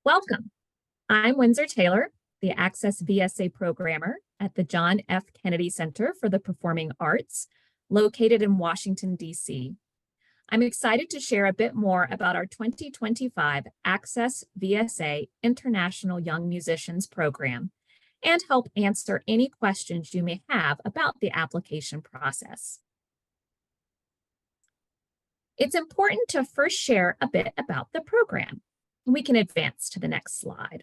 Welcome. I'm Windsor Taylor, the Access VSA programmer at the John F. Kennedy Center for the Performing Arts, located in Washington, D.C. I'm excited to share a bit more about our 2025 Access VSA International Young Musicians Program and help answer any questions you may have about the application process. It's important to first share a bit about the program. We can advance to the next slide.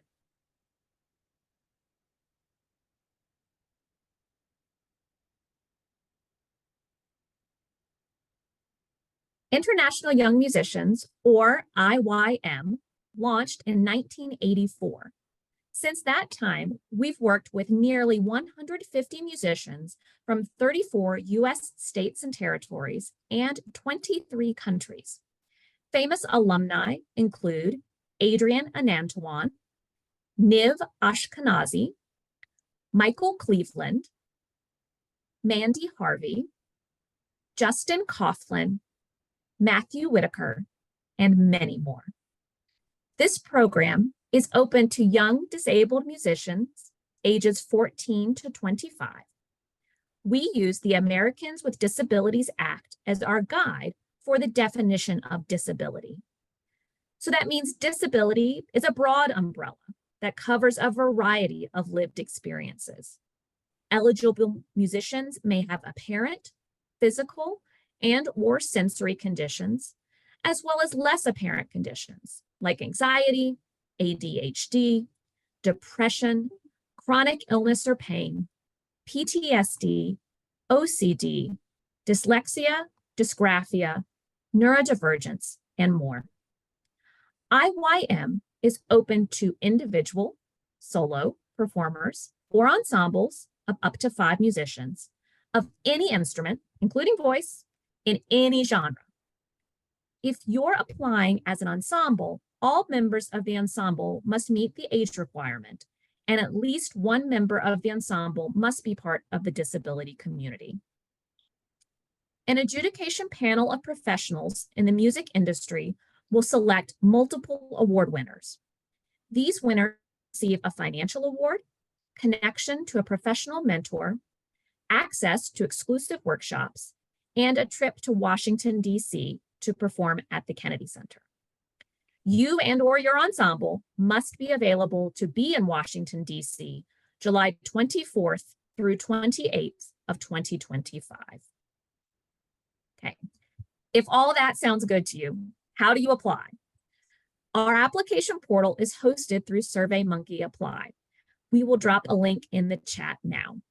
International Young Musicians, or IYM, launched in 1984. Since that time, we've worked with nearly 150 musicians from 34 U.S. states and territories and 23 countries. Famous alumni include Adrian Anantawan, Niv Ashkenazi, Michael Cleveland, Mandy Harvey, Justin Coughlin, Matthew Whitaker, and many more. This program is open to young disabled musicians ages 14 to 25. We use the Americans with Disabilities Act as our guide for the definition of disability. So that means disability is a broad umbrella that covers a variety of lived experiences. Eligible musicians may have apparent, physical, and/or sensory conditions, as well as less apparent conditions like anxiety, ADHD, depression, chronic illness or pain, PTSD, OCD, dyslexia, dysgraphia, neurodivergence, and more. IYM is open to individual, solo performers, or ensembles of up to 5 musicians of any instrument, including voice, in any genre. If you're applying as an ensemble, all members of the ensemble must meet the age requirement, and at least one member of the ensemble must be part of the disability community. An adjudication panel of professionals in the music industry will select multiple award winners. These winners receive a financial award, connection to a professional mentor, access to exclusive workshops, and a trip to Washington, D.C. to perform at the Kennedy Center. You and/or your ensemble must be available to be in Washington, D.C., July 24th through 28th of 2025. Okay, if all that sounds good to you, how do you apply? Our application portal is hosted through SurveyMonkey Apply. We will drop a link in the chat now.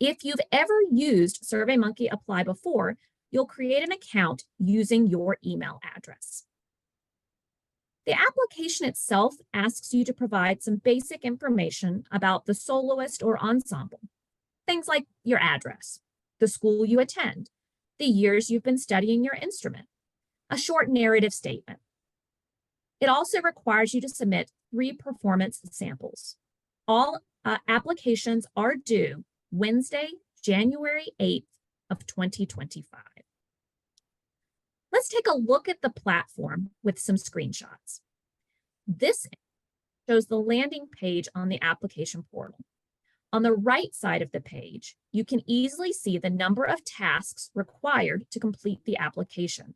If you've ever used SurveyMonkey Apply before, you'll create an account using your email address. The application itself asks you to provide some basic information about the soloist or ensemble. Things like your address, the school you attend, the years you've been studying your instrument, a short narrative statement. It also requires you to submit 3 performance samples. All applications are due Wednesday, January 8th of 2025. Let's take a look at the platform with some screenshots. This shows the landing page on the application portal. On the right side of the page, you can easily see the number of tasks required to complete the application.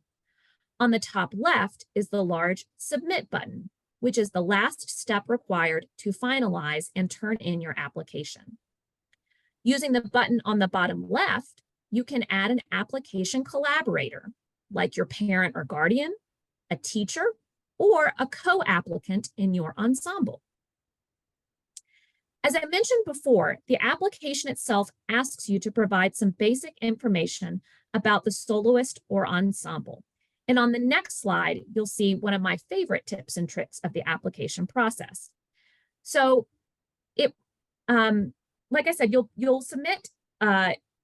On the top left is the large Submit button, which is the last step required to finalize and turn in your application. Using the button on the bottom left, you can add an application collaborator, like your parent or guardian, a teacher, or a co-applicant in your ensemble. As I mentioned before, the application itself asks you to provide some basic information about the soloist or ensemble. And on the next slide, you'll see one of my favorite tips and tricks of the application process. So like I said, you'll submit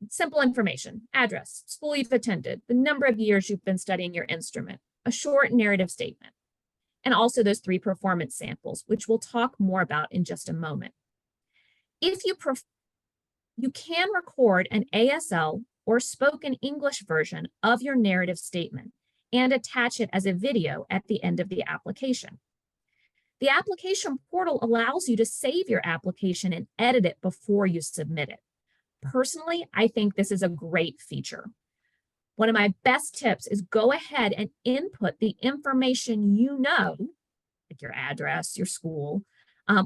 simple information, address, school you've attended, the number of years you've been studying your instrument, a short narrative statement, and also those 3 performance samples, which we'll talk more about in just a moment. If you prefer, you can record an ASL or spoken English version of your narrative statement and attach it as a video at the end of the application. The application portal allows you to save your application and edit it before you submit it. Personally, I think this is a great feature. One of my best tips is go ahead and input the information you know, like your address, your school,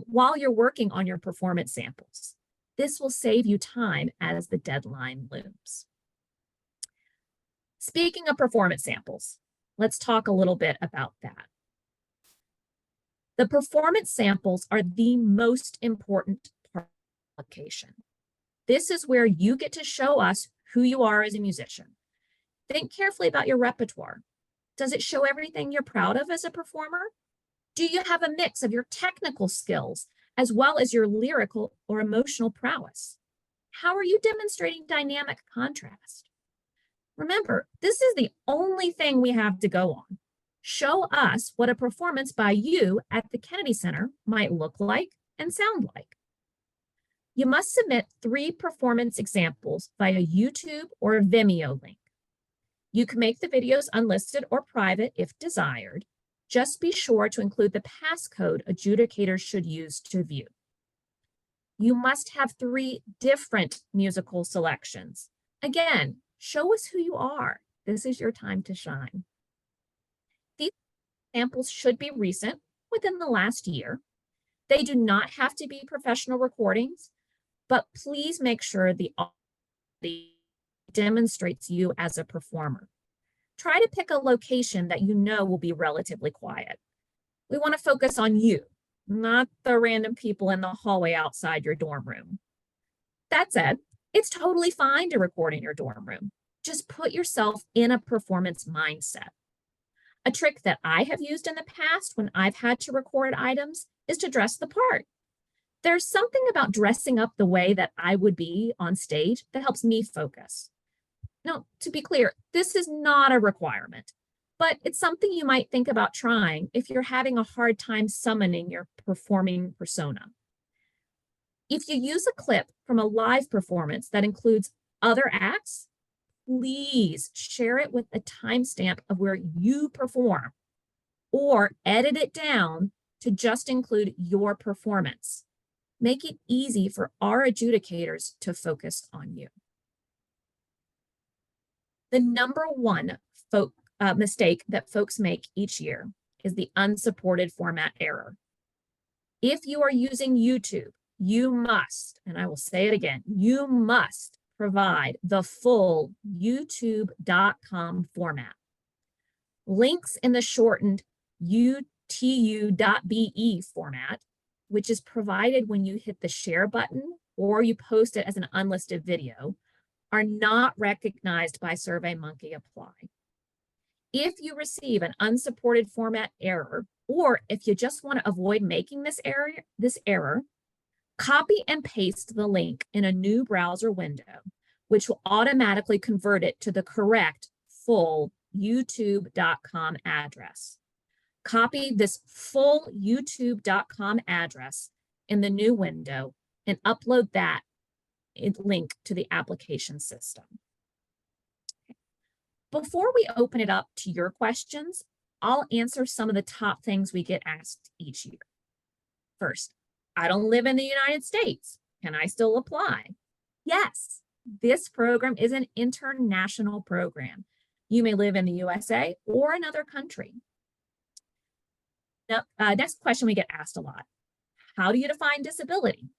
while you're working on your performance samples. This will save you time as the deadline looms. Speaking of performance samples, let's talk a little bit about that. The performance samples are the most important part of the application. This is where you get to show us who you are as a musician. Think carefully about your repertoire. Does it show everything you're proud of as a performer? Do you have a mix of your technical skills as well as your lyrical or emotional prowess? How are you demonstrating dynamic contrast? Remember, this is the only thing we have to go on. Show us what a performance by you at the Kennedy Center might look like and sound like. You must submit 3 performance examples via YouTube or Vimeo link. You can make the videos unlisted or private if desired. Just be sure to include the passcode adjudicators should use to view. You must have 3 different musical selections. Again, show us who you are. This is your time to shine. These samples should be recent, within the last year. They do not have to be professional recordings, but please make sure the audio demonstrates you as a performer. Try to pick a location that you know will be relatively quiet. We want to focus on you, not the random people in the hallway outside your dorm room. That said, it's totally fine to record in your dorm room. Just put yourself in a performance mindset. A trick that I have used in the past when I've had to record items is to dress the part. There's something about dressing up the way that I would be on stage that helps me focus. Now, to be clear, this is not a requirement, but it's something you might think about trying if you're having a hard time summoning your performing persona. If you use a clip from a live performance that includes other acts, please share it with a timestamp of where you perform, or edit it down to just include your performance. Make it easy for our adjudicators to focus on you. The number one mistake that folks make each year is the unsupported format error. If you are using YouTube, you must, and I will say it again, you must provide the full youtube.com format. Links in the shortened utu.be format, which is provided when you hit the share button or you post it as an unlisted video, are not recognized by SurveyMonkey Apply. If you receive an unsupported format error, or if you just want to avoid making this error, copy and paste the link in a new browser window, which will automatically convert it to the correct full youtube.com address. Copy this full youtube.com address in the new window and upload that link to the application system. Before we open it up to your questions, I'll answer some of the top things we get asked each year. First, I don't live in the United States. Can I still apply? Yes, this program is an international program. You may live in the USA or another country. Now, next question we get asked a lot. How do you define disability?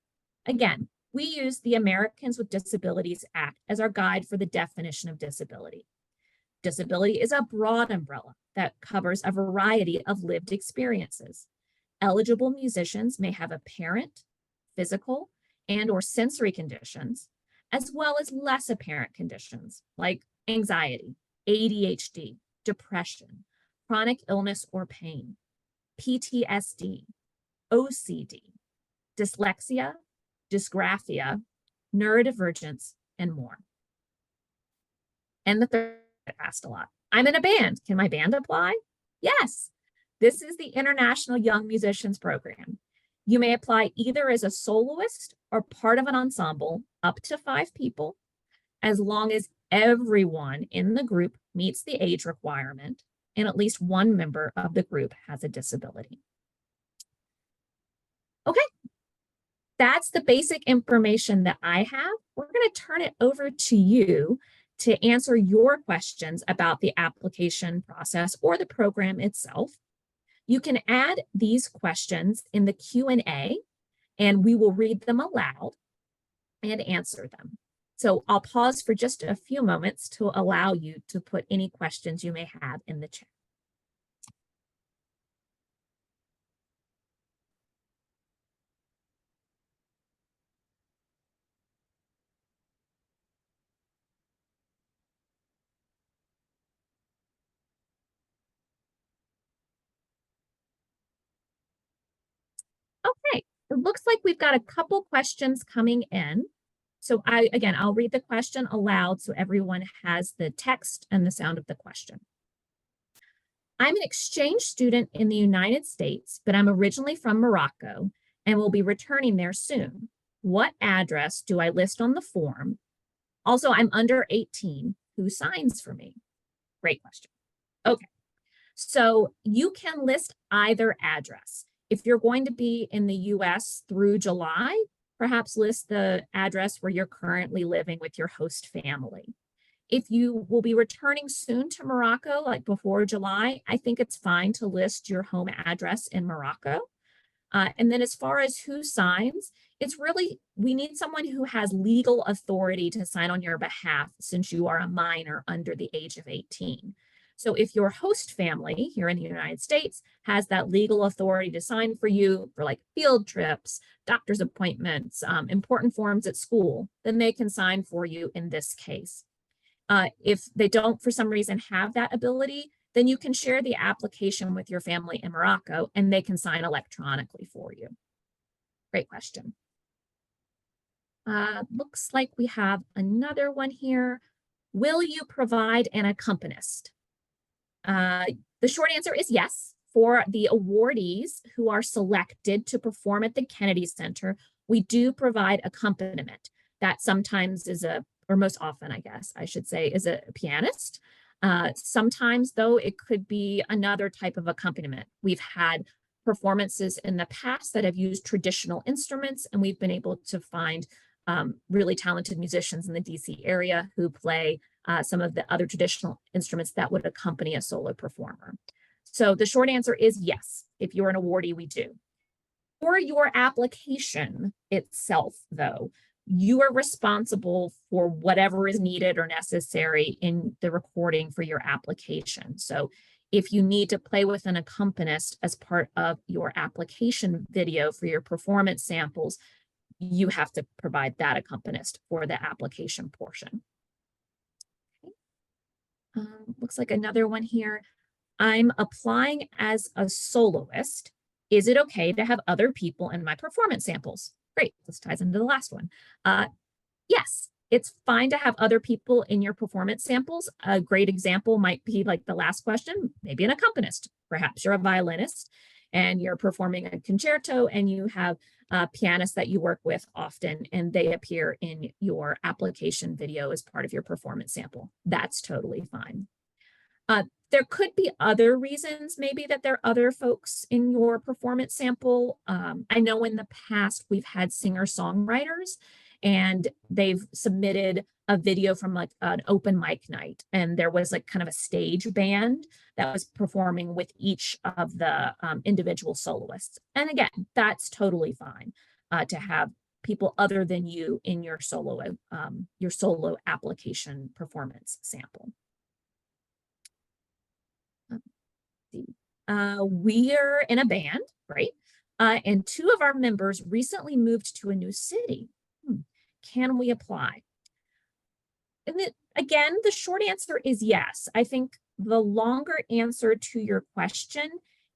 Again, we use the Americans with Disabilities Act as our guide for the definition of disability. Disability is a broad umbrella that covers a variety of lived experiences. Eligible musicians may have apparent, physical, and/or sensory conditions, as well as less apparent conditions like anxiety, ADHD, depression, chronic illness or pain, PTSD, OCD, dyslexia, dysgraphia, neurodivergence, and more. And the third asked a lot. I'm in a band. Can my band apply? Yes. This is the International Young Musicians Program. You may apply either as a soloist or part of an ensemble, up to 5 people, as long as everyone in the group meets the age requirement and at least one member of the group has a disability. Okay, that's the basic information that I have. We're going to turn it over to you to answer your questions about the application process or the program itself. You can add these questions in the Q&A, and we will read them aloud and answer them. So I'll pause for just a few moments to allow you to put any questions you may have in the chat. Okay, it looks like we've got a couple questions coming in. So I'll read the question aloud so everyone has the text and the sound of the question. I'm an exchange student in the United States, but I'm originally from Morocco and will be returning there soon. What address do I list on the form? Also, I'm under 18. Who signs for me? Great question. Okay, so you can list either address. If you're going to be in the US through July, perhaps list the address where you're currently living with your host family. If you will be returning soon to Morocco, like before July, I think it's fine to list your home address in Morocco. And then as far as who signs, it's really, we need someone who has legal authority to sign on your behalf since you are a minor under the age of 18. So if your host family here in the United States has that legal authority to sign for you for like field trips, doctor's appointments, important forms at school, then they can sign for you in this case. If they don't, for some reason, have that ability, then you can share the application with your family in Morocco and they can sign electronically for you. Great question. Looks like we have another one here. Will you provide an accompanist? The short answer is yes. For the awardees who are selected to perform at the Kennedy Center, we do provide accompaniment. That sometimes is or most often, I guess I should say, is a pianist. Sometimes, though, it could be another type of accompaniment. We've had performances in the past that have used traditional instruments, and we've been able to find really talented musicians in the DC area who play some of the other traditional instruments that would accompany a solo performer. So the short answer is yes. If you're an awardee, we do. For your application itself, though, you are responsible for whatever is needed or necessary in the recording for your application. So if you need to play with an accompanist as part of your application video for your performance samples, you have to provide that accompanist for the application portion. Okay. Looks like another one here. I'm applying as a soloist. Is it okay to have other people in my performance samples? Great, this ties into the last one. Yes, it's fine to have other people in your performance samples. A great example might be like the last question, maybe an accompanist. Perhaps you're a violinist and you're performing a concerto and you have pianists that you work with often and they appear in your application video as part of your performance sample. That's totally fine. There could be other reasons maybe that there are other folks in your performance sample. I know in the past we've had singer-songwriters and they've submitted a video from like an open mic night and there was like kind of a stage band that was performing with each of the individual soloists. And again, that's totally fine to have people other than you in your solo application performance sample. We're in a band, right? And two of our members recently moved to a new city. Can we apply? And again, the short answer is yes. I think the longer answer to your question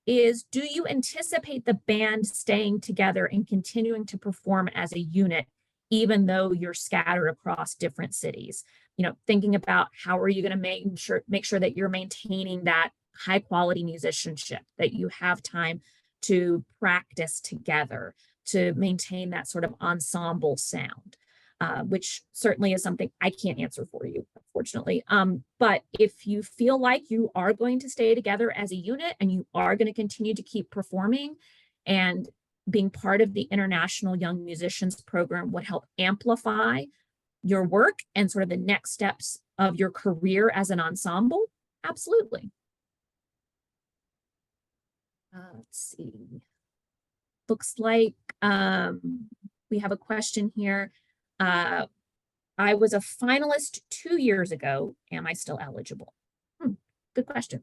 is, do you anticipate the band staying together and continuing to perform as a unit, even though you're scattered across different cities? You know, thinking about how are you going to make sure that you're maintaining that high quality musicianship, that you have time to practice together, to maintain that sort of ensemble sound, which certainly is something I can't answer for you, unfortunately. But if you feel like you are going to stay together as a unit and you are going to continue to keep performing and being part of the International Young Musicians Program would help amplify your work and sort of the next steps of your career as an ensemble? Absolutely. Let's see. Looks like we have a question here. I was a finalist 2 years ago. Am I still eligible? Good question.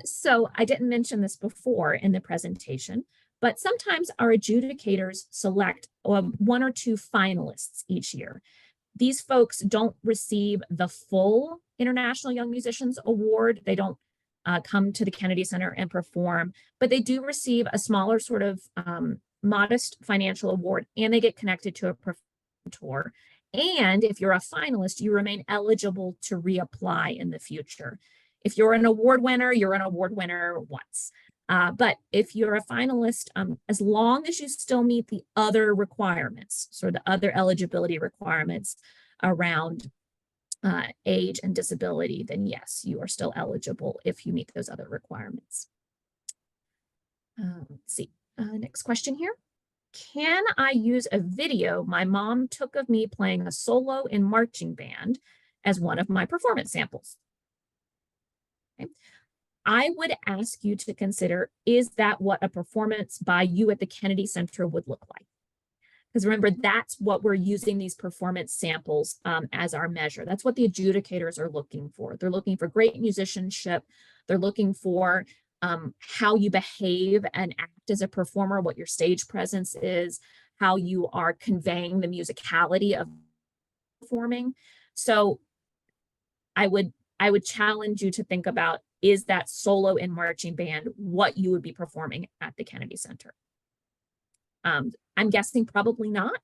So I didn't mention this before in the presentation, but sometimes our adjudicators select 1 or 2 finalists each year. These folks don't receive the full International Young Musicians Award. They don't come to the Kennedy Center and perform, but they do receive a smaller sort of modest financial award, and they get connected to a tour. And if you're a finalist, you remain eligible to reapply in the future. If you're an award winner, you're an award winner once. But if you're a finalist, as long as you still meet the other requirements, so the other eligibility requirements around age and disability, then yes, you are still eligible if you meet those other requirements. Let's see, next question here. Can I use a video my mom took of me playing a solo in marching band as one of my performance samples? Okay. I would ask you to consider, is that what a performance by you at the Kennedy Center would look like? Because remember, that's what we're using these performance samples as our measure. That's what the adjudicators are looking for. They're looking for great musicianship. They're looking for how you behave and act as a performer, what your stage presence is, how you are conveying the musicality of performing. So I would challenge you to think about, is that solo in marching band what you would be performing at the Kennedy Center? I'm guessing probably not.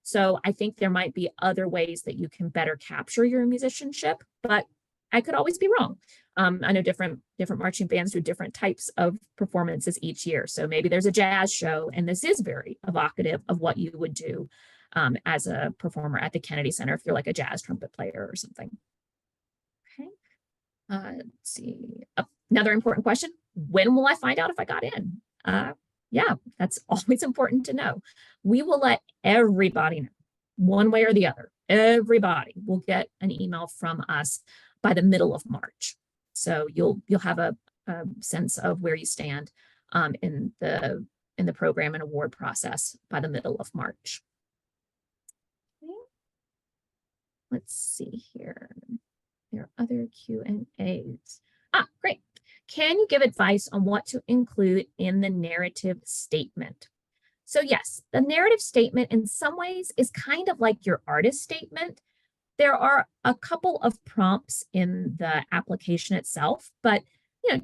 So I think there might be other ways that you can better capture your musicianship, but I could always be wrong. I know different marching bands do different types of performances each year. So maybe there's a jazz show, and this is very evocative of what you would do as a performer at the Kennedy Center if you're like a jazz trumpet player or something. Okay. Let's see. Another important question. When will I find out if I got in? Yeah, that's always important to know. We will let everybody know, one way or the other. Everybody will get an email from us by the middle of March. So you'll have a sense of where you stand in the program and award process by the middle of March. Okay. Let's see here. There are other Q&As. Great. Can you give advice on what to include in the narrative statement? So yes, the narrative statement in some ways is kind of like your artist statement. There are a couple of prompts in the application itself, but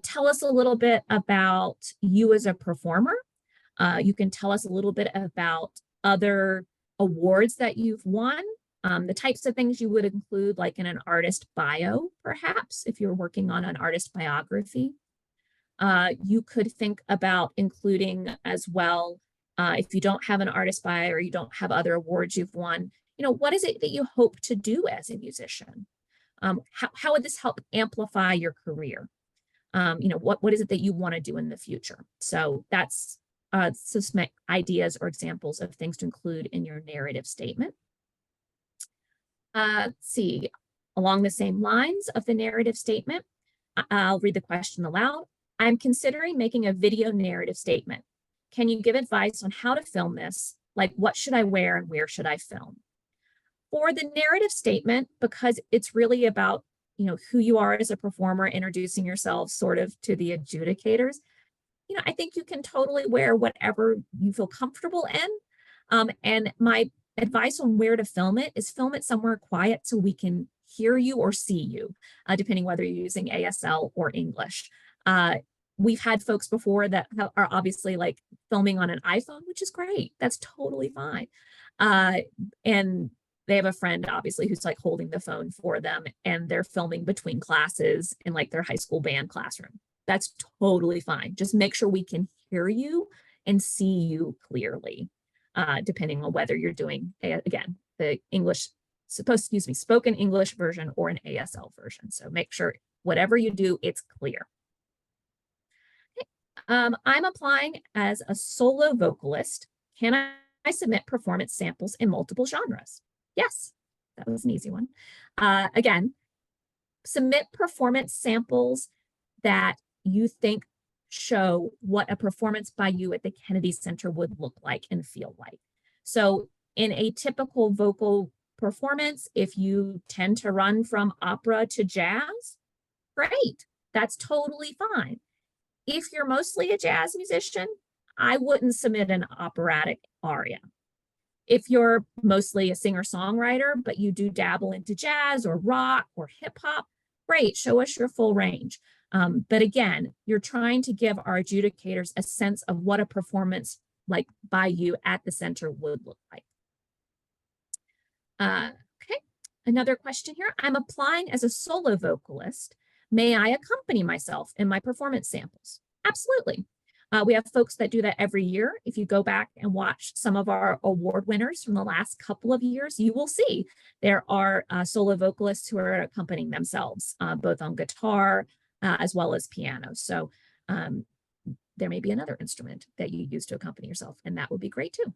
tell us a little bit about you as a performer. You can tell us a little bit about other awards that you've won. The types of things you would include, like in an artist bio, perhaps, if you're working on an artist biography. You could think about including as well, if you don't have an artist bio or you don't have other awards you've won, what is it that you hope to do as a musician? How would this help amplify your career? What is it that you want to do in the future? So that's some ideas or examples of things to include in your narrative statement. Let's see, along the same lines of the narrative statement, I'll read the question aloud. I'm considering making a video narrative statement. Can you give advice on how to film this? Like, what should I wear and where should I film? For the narrative statement, because it's really about, who you are as a performer, introducing yourself sort of to the adjudicators, I think you can totally wear whatever you feel comfortable in. And my advice on where to film it is film it somewhere quiet so we can hear you or see you, depending whether you're using ASL or English. We've had folks before that are obviously like filming on an iPhone, which is great. That's totally fine. And they have a friend, obviously, who's like holding the phone for them, and they're filming between classes in like their high school band classroom. That's totally fine. Just make sure we can hear you and see you clearly, depending on whether you're doing, again, the spoken English version or an ASL version. So make sure whatever you do, it's clear. I'm applying as a solo vocalist. Can I submit performance samples in multiple genres? Yes, that was an easy one. Again, submit performance samples that you think show what a performance by you at the Kennedy Center would look like and feel like. So in a typical vocal performance, if you tend to run from opera to jazz, great, that's totally fine. If you're mostly a jazz musician, I wouldn't submit an operatic aria. If you're mostly a singer-songwriter, but you do dabble into jazz or rock or hip hop, great, show us your full range. But again, you're trying to give our adjudicators a sense of what a performance like by you at the center would look like. Okay, another question here. I'm applying as a solo vocalist. May I accompany myself in my performance samples? Absolutely. We have folks that do that every year. If you go back and watch some of our award winners from the last couple of years, you will see there are solo vocalists who are accompanying themselves, both on guitar as well as piano. So there may be another instrument that you use to accompany yourself, and that would be great too.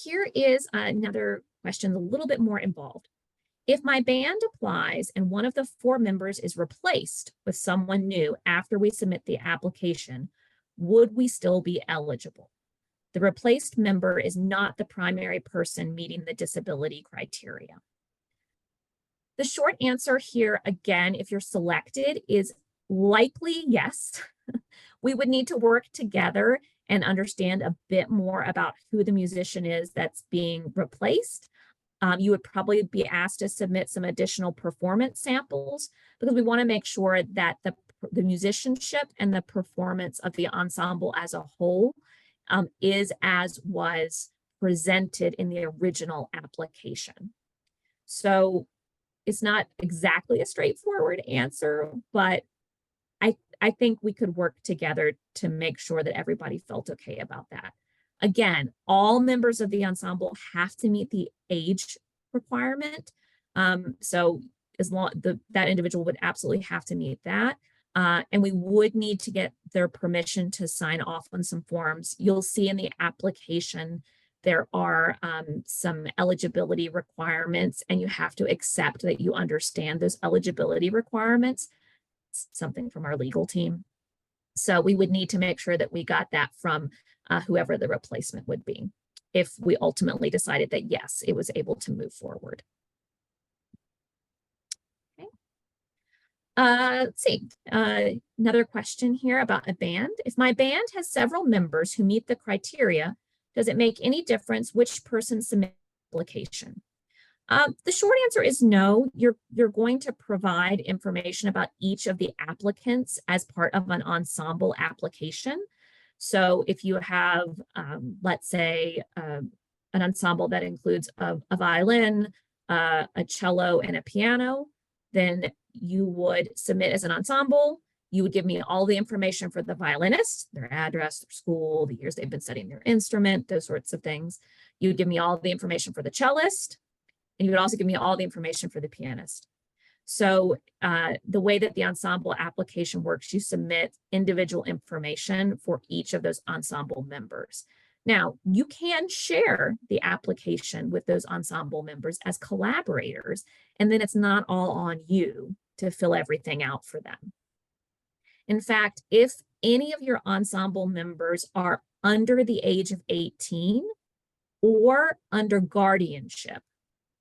Here is another question, a little bit more involved. If my band applies and one of the 4 members is replaced with someone new after we submit the application, would we still be eligible? The replaced member is not the primary person meeting the disability criteria. The short answer here, again, if you're selected, is likely yes. We would need to work together and understand a bit more about who the musician is that's being replaced. You would probably be asked to submit some additional performance samples because we want to make sure that the musicianship and the performance of the ensemble as a whole is as was presented in the original application. So it's not exactly a straightforward answer, but I think we could work together to make sure that everybody felt okay about that. Again, all members of the ensemble have to meet the age requirement. So as long that individual would absolutely have to meet that. And we would need to get their permission to sign off on some forms. You'll see in the application, there are some eligibility requirements, and you have to accept that you understand those eligibility requirements. It's something from our legal team. So we would need to make sure that we got that from whoever the replacement would be, if we ultimately decided that, yes, it was able to move forward. Okay. Let's see. Another question here about a band. If my band has several members who meet the criteria, does it make any difference which person submits the application? The short answer is no. You're going to provide information about each of the applicants as part of an ensemble application. So if you have, let's say, an ensemble that includes a violin, a cello, and a piano, then you would submit as an ensemble. You would give me all the information for the violinist, their address, their school, the years they've been studying their instrument, those sorts of things. You would give me all the information for the cellist, and you would also give me all the information for the pianist. So the way that the ensemble application works, you submit individual information for each of those ensemble members. Now, you can share the application with those ensemble members as collaborators, and then it's not all on you to fill everything out for them. In fact, if any of your ensemble members are under the age of 18 or under guardianship,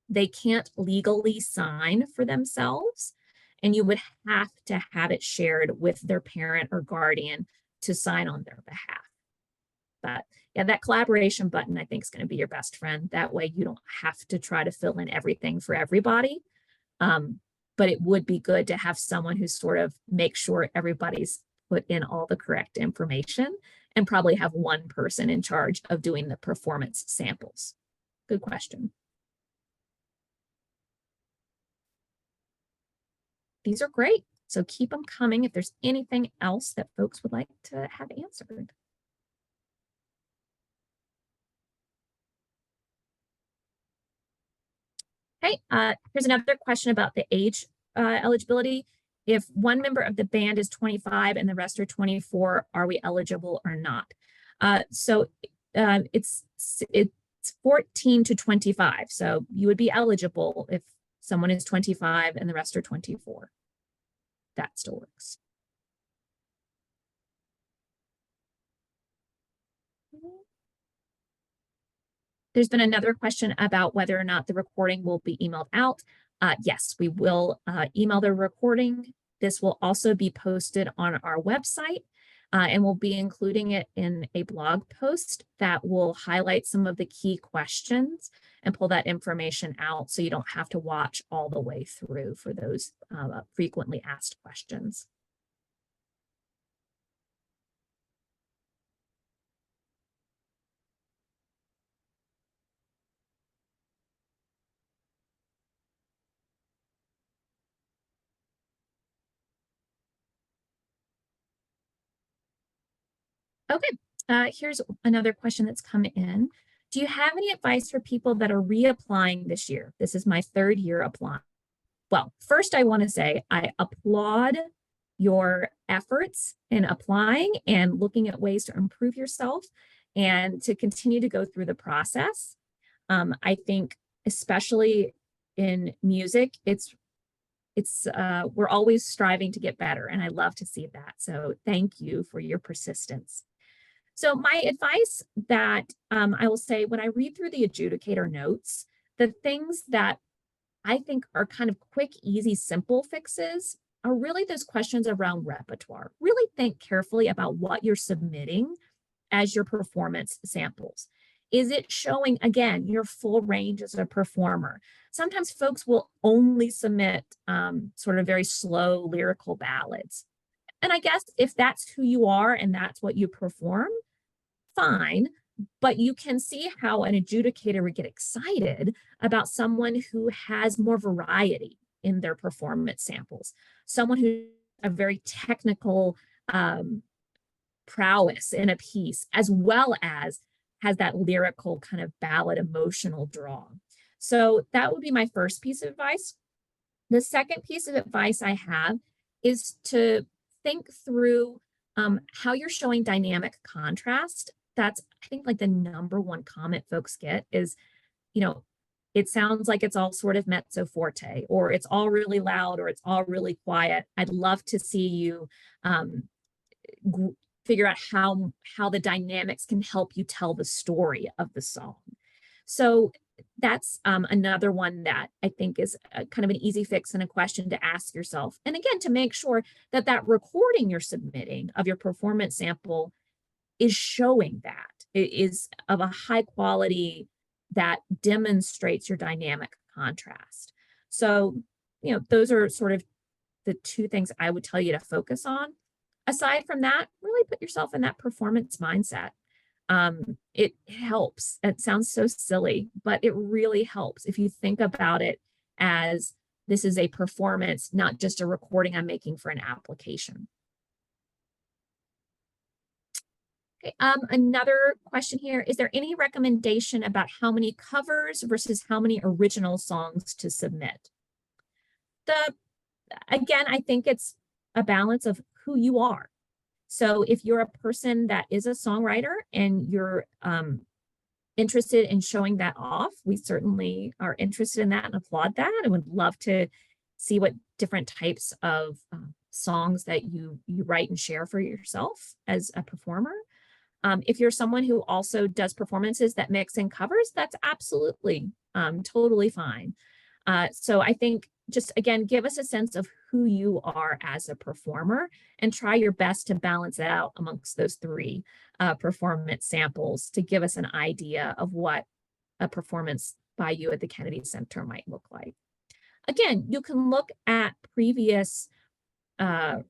they can't legally sign for themselves, and you would have to have it shared with their parent or guardian to sign on their behalf. But yeah, that collaboration button, I think, is going to be your best friend. That way you don't have to try to fill in everything for everybody. But it would be good to have someone who sort of makes sure everybody's put in all the correct information, and probably have one person in charge of doing the performance samples. Good question. These are great. So keep them coming if there's anything else that folks would like to have answered. Okay, here's another question about the age eligibility. if one member of the band is 25 and the rest are 24, are we eligible or not? It's 14 to 25. So you would be eligible if someone is 25 and the rest are 24. That still works. There's been another question about whether or not the recording will be emailed out. Yes, we will email the recording. This will also be posted on our website, and we'll be including it in a blog post that will highlight some of the key questions and pull that information out so you don't have to watch all the way through for those frequently asked questions. Okay, here's another question that's come in. Do you have any advice for people that are reapplying this year? This is my third year applying. Well, first I want to say I applaud your efforts in applying and looking at ways to improve yourself and to continue to go through the process. I think especially in music, we're always striving to get better, and I love to see that. So thank you for your persistence. So my advice that I will say when I read through the adjudicator notes, the things that I think are kind of quick, easy, simple fixes are really those questions around repertoire. Really think carefully about what you're submitting as your performance samples. Is it showing, again, your full range as a performer? Sometimes folks will only submit sort of very slow lyrical ballads. And I guess if that's who you are and that's what you perform, fine, but you can see how an adjudicator would get excited about someone who has more variety in their performance samples, someone who a very technical prowess in a piece, as well as has that lyrical kind of ballad emotional draw. So that would be my first piece of advice. The second piece of advice I have is to think through how you're showing dynamic contrast. That's, I think, like the number one comment folks get is, it sounds like it's all sort of mezzo forte, or it's all really loud, or it's all really quiet. I'd love to see you figure out how the dynamics can help you tell the story of the song. So that's another one that I think is kind of an easy fix and a question to ask yourself. And again, to make sure that that recording you're submitting of your performance sample is showing that it is of a high quality that demonstrates your dynamic contrast. So, those are sort of the two things I would tell you to focus on. Aside from that, really put yourself in that performance mindset. It helps. It sounds so silly, but it really helps if you think about it as this is a performance, not just a recording I'm making for an application. Okay, another question here. Is there any recommendation about how many covers versus how many original songs to submit? Again, I think it's a balance of who you are. So if you're a person that is a songwriter and you're interested in showing that off, we certainly are interested in that and applaud that. I would love to see what different types of songs that you write and share for yourself as a performer. If you're someone who also does performances that mix in covers, that's absolutely totally fine. So I think just, again, give us a sense of who you are as a performer and try your best to balance it out amongst those three performance samples to give us an idea of what a performance by you at the Kennedy Center might look like. Again, you can look at previous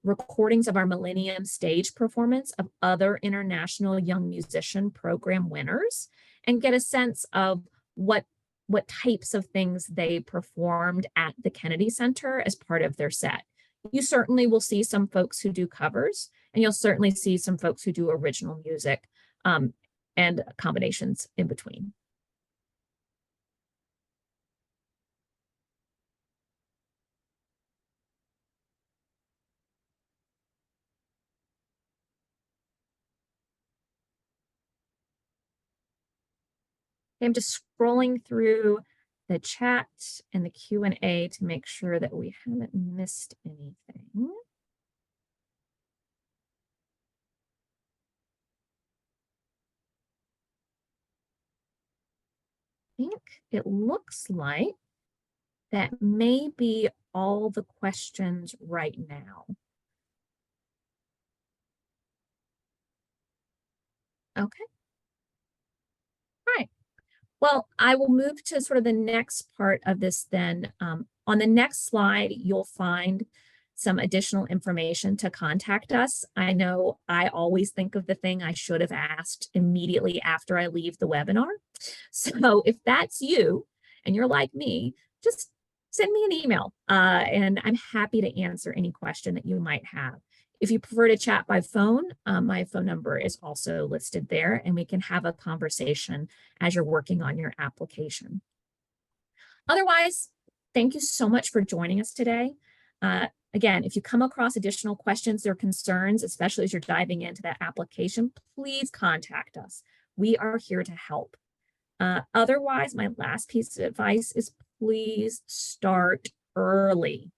recordings of our Millennium Stage performance of other International Young Musician Program winners and get a sense of what types of things they performed at the Kennedy Center as part of their set. You certainly will see some folks who do covers, and you'll certainly see some folks who do original music and combinations in between. I'm just scrolling through the chat and the Q&A to make sure that we haven't missed anything. I think it looks like that may be all the questions right now. Okay. All right. Well, I will move to sort of the next part of this then. On the next slide, you'll find some additional information to contact us. I know I always think of the thing I should have asked immediately after I leave the webinar. So if that's you and you're like me, just send me an email and I'm happy to answer any question that you might have. If you prefer to chat by phone, my phone number is also listed there and we can have a conversation as you're working on your application. Otherwise, thank you so much for joining us today. Again, if you come across additional questions or concerns, especially as you're diving into that application, please contact us. We are here to help. Otherwise, my last piece of advice is please start early.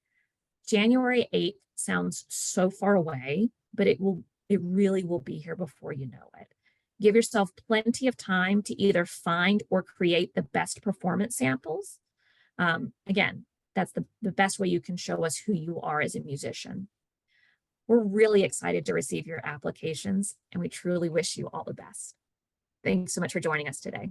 January 8th sounds so far away, but it really will be here before you know it. Give yourself plenty of time to either find or create the best performance samples. Again, that's the best way you can show us who you are as a musician. We're really excited to receive your applications, and we truly wish you all the best. Thanks so much for joining us today.